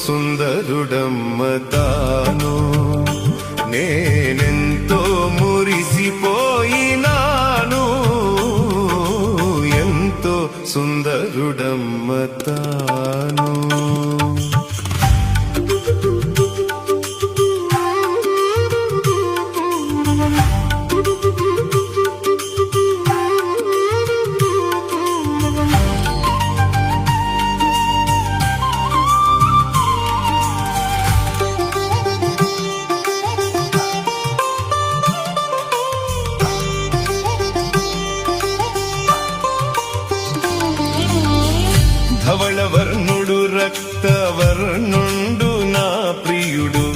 సుందరుడమ్మ తాను. నేనెంతో మురిసిపోయినాను, ఎంతో సుందరుడమ్మ తాను. ధవళవర్ణుడు రక్తవర్ణుండు నా ప్రియుడు,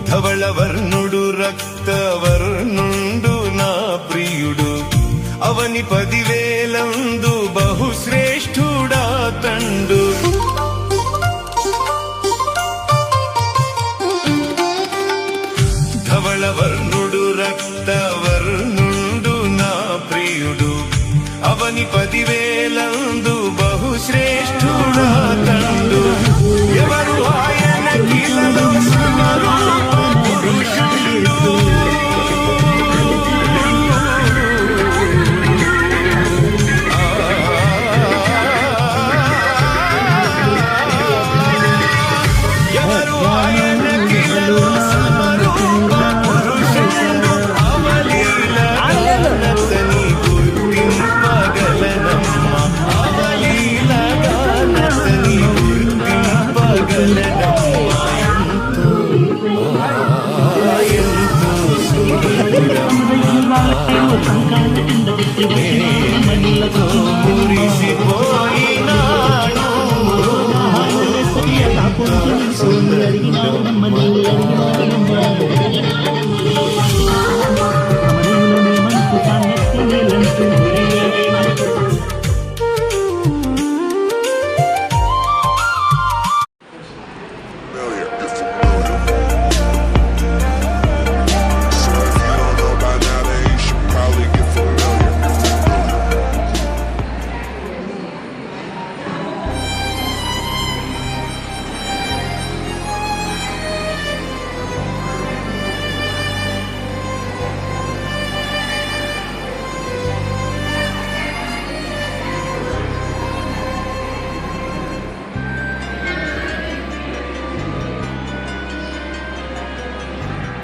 ధవళవర్ణుడు రక్తవర్ణుండు నా ప్రియుడు. అవని 10,000 బహుశ్రేష్ఠుడా తండు. ధవళవర్ణుడు రక్తవర్ణుండు నా ప్రియుడు, అవని 10,000 బహుశ్రేష్ఠుడా తండు. ఎవరు ఆయన కీలలో సమరూప పురుషుడు, ఎవరు ఆయన కీలలో సమరూప పురుషుడు. అవలీల గానతని గుర్తింపగలనమ్మ, అవలీల గానతని గుర్తింపగలనమ్మ. ఎంతో సుందరుడమ్మ, నేనెంతో మురిసిపోయినాను, ఎంతో సుందరుడమ్మ.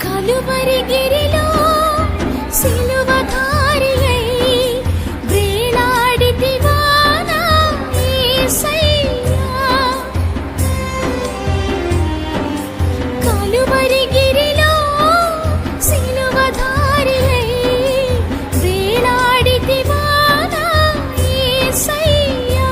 కలువరిగిరిలో సిలువధారియై వేలాడితివా నా యేసయ్యా. కలువరిగిరిలో సిలువధారియై వేలాడితివా నా యేసయ్యా.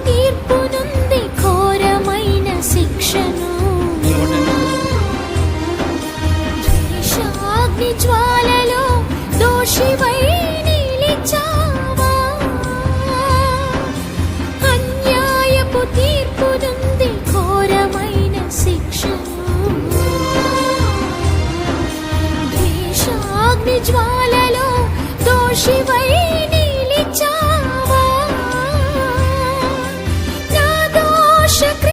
తీర్పునుంది ఘోరమైన శిక్షను, ద్వేషాగ్ని జ్వాలలో దోషివై నిలిచావా. అన్యాయపు తీర్పునుంది ఘోరమైన శిక్షను, ద్వేషాగ్ని జ్వాలలో దోషివై